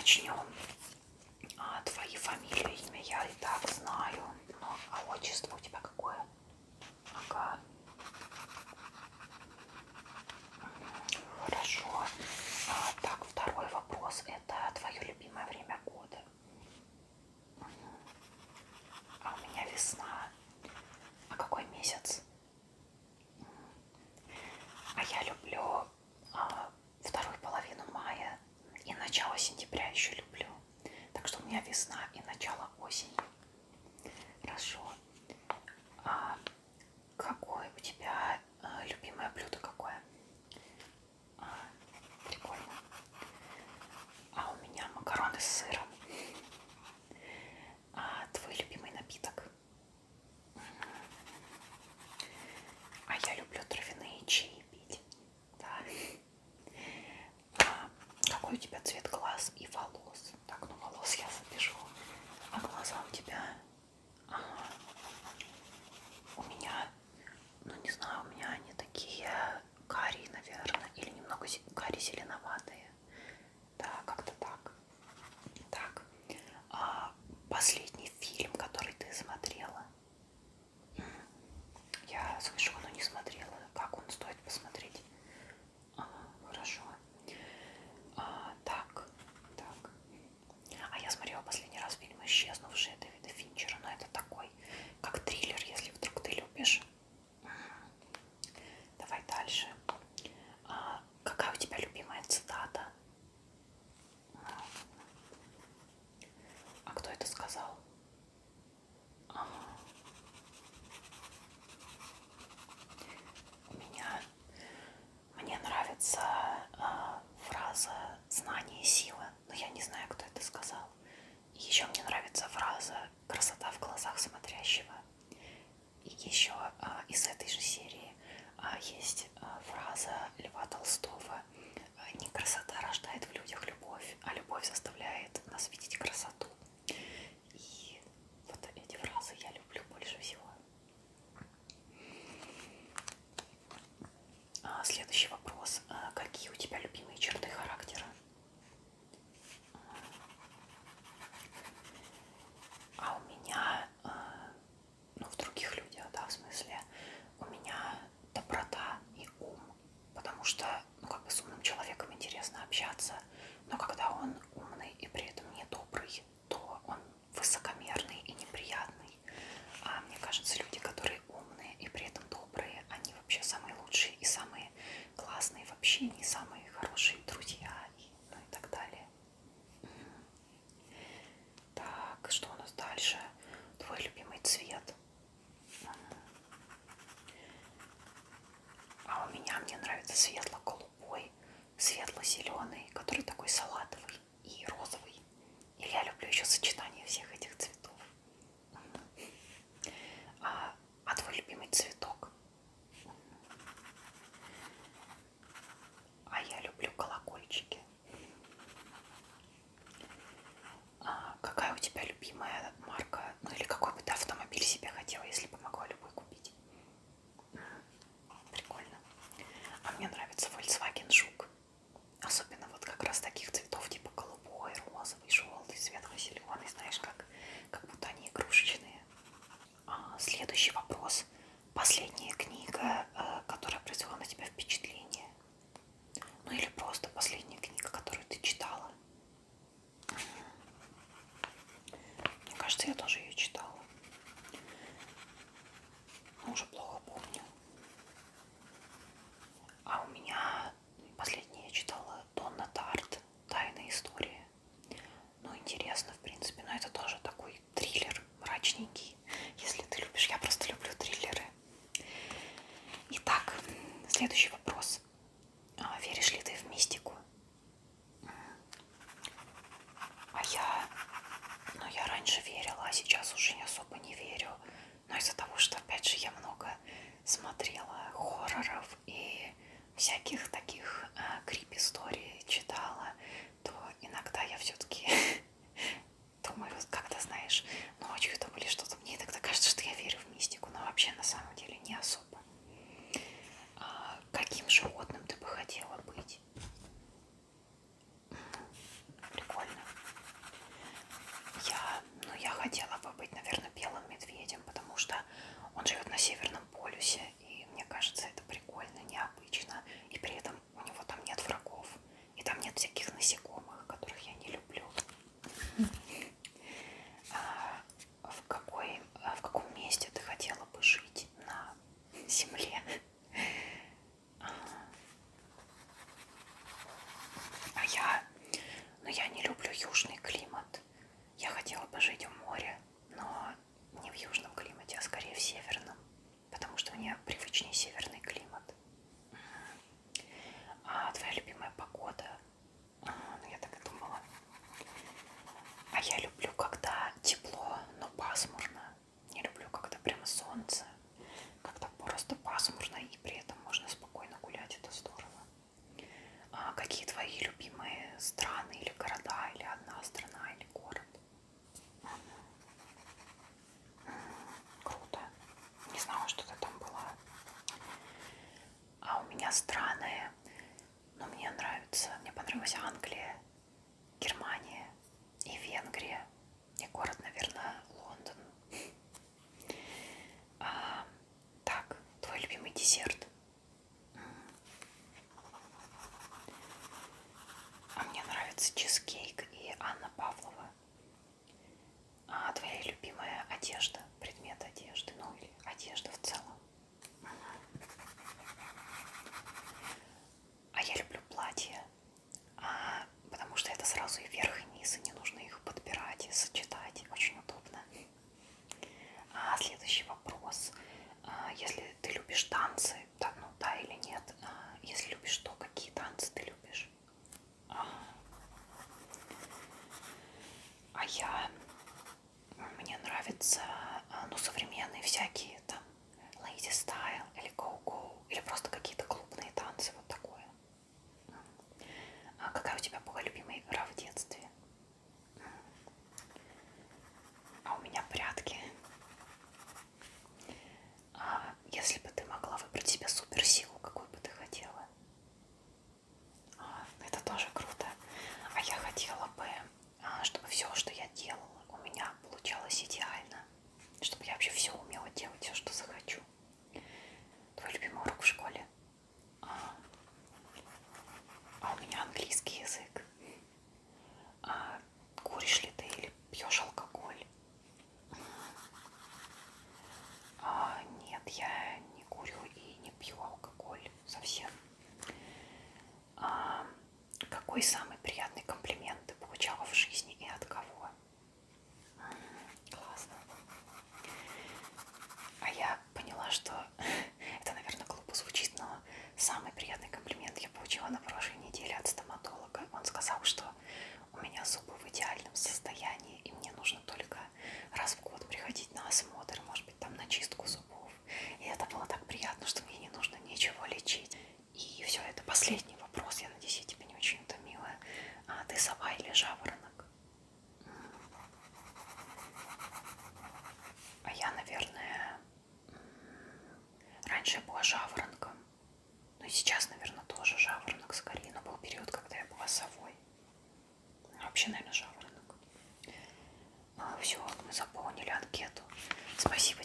начнем. Твои фамилия, имя я и так знаю. Но, отчество у тебя какое? Ага. Хорошо. Так, второй вопрос. Это твое любимое время года. А у меня весна. А какой месяц? А я люблю вторую половину мая и начало сентября еще люблю. Так что у меня весна и начало осени. Хорошо. Какое у тебя любимое блюдо какое? Прикольно. А у меня макароны с сыром. Твой любимый напиток? А я люблю травяные чаи пить. Да. Какой у тебя цвет глаз и волос? Так, ну волос я запишу. А глаза у тебя? Ага. У меня, ну не знаю, у меня они такие карие, наверное, или немного карие зеленоватые. Да, как-то так. Так. Последний фильм, который ты смотрела? Я слышу, но не смотрела. Как он стоит посмотреть? Хорошо. Так. А я смотрела последний раз фильм «Исчезнувшие» Дэвида Финчера, но это такой, как триллер, если вдруг ты любишь. Давай дальше. Какая у тебя любимая цитата? А кто это сказал? Мне нравится фраза «знание и сила», но я не знаю, кто это сказал. И еще мне нравится фраза «красота в глазах смотрящего». И еще из этой же серии есть фраза Льва Толстого: «Не красота рождает в людях любовь, а любовь заставляет нас видеть красоту». И вот эти фразы я люблю больше всего. Следующий вопрос. Какие у тебя любимые черты характера? А у меня, ну в других людях, да, в смысле, у меня доброта и ум, потому что, ну как бы с умным человеком интересно общаться, но когда он умный и при этом не добрый, то он высокомерный и неприятный. А мне кажется, люди, которые умные и при этом добрые, они вообще самые лучшие и самые классные в общении, самые хорошие друзья, ну и так далее. Так, что у нас дальше? Твой любимый цвет? А у меня, мне нравится светло-голубой, светло-зеленый, который такой салатовый, и розовый. Или я люблю еще сочетание всех этих цветов. А твой любимый цветок? А я люблю колокольчики. Какая у тебя любимая марка? Ну или какой бы ты автомобиль себе хотела, если бы могла любой купить? Прикольно. А мне нравится Volkswagen Жук. Особенно вот как раз таких цветов, типа голубой, розовый, желтый, светло-зеленый. Знаешь, как будто они игрушечные. Следующий вопрос. Последняя книга, которая произвела на тебя впечатление? Ну или просто последняя книга, которую ты читала? Мне кажется, я тоже ее читала. Но уже плохо помню. А у меня последнее я читала Донна Тарт «Тайная история». Ну, интересно, в принципе, но это тоже такой триллер мрачненький, если ты любишь. Я просто люблю триллеры. Итак, следующий вопрос. Веришь ли ты в мистику? Я раньше верила, а сейчас уже особо не верю. Но из-за того, что, опять же, я много смотрела хорроров и всяких таких крип-историй читала, то иногда я все-таки думаю, как-то, знаешь, ночью там или что-то, мне иногда кажется, что я верю в мистику, но вообще на самом деле не особо. Каким животным ты бы хотела быть? Прикольно. страны, но мне нравится, мне понравилась Англия, Германия и Венгрия, и город, наверное, Лондон. Так, твой любимый десерт? А мне нравится чизкейк и Анна Павлова. А твоя любимая одежда, предмет одежды, ну или одежда в целом? А я люблю платья, потому что это сразу и вверх, и низ, и не нужно их подбирать и сочетать. Очень удобно. Следующий вопрос. Если ты любишь танцы, да, ну да или нет? Если любишь, то какие танцы ты любишь? Мне нравятся, ну, современные всякие, там, Lady Style или Go-Go, или просто какие-то клубные танцы, вот такое. Какая у тебя была любимая игра в детстве? А у меня прятки. Если бы ты могла выбрать себе суперсилу, какую бы ты хотела? Это тоже круто. А я хотела бы, чтобы все, что я делала, у меня получалось идеально. Чтобы я вообще все умела делать, все, что захочу. Твой любимый урок в школе? А у меня английский язык. Куришь ли ты или пьешь алкоголь? Нет, я не курю и не пью алкоголь совсем. Какой самый приятный комплимент ты получала в жизни и от кого? Классно. А я поняла, что это, наверное, глупо звучит, но самый приятный комплимент я получила на прошлой неделе от стоматолога. Он сказал, что у меня зубы в идеальном состоянии, и мне нужно только раз в год приходить на осмотр, может быть, там на чистку зубов. И это было так приятно, что мне не нужно ничего лечить. И все, это последний вопрос. Я надеюсь, я тебя не очень утомила. Ты сова или жаворонок? А я, наверное, раньше я была жаворонком. Ну и сейчас, наверное, тоже жаворонок скорее. Но был период, когда я была совой. Вообще, наверное, жаворонок. Все, мы заполнили анкету. Спасибо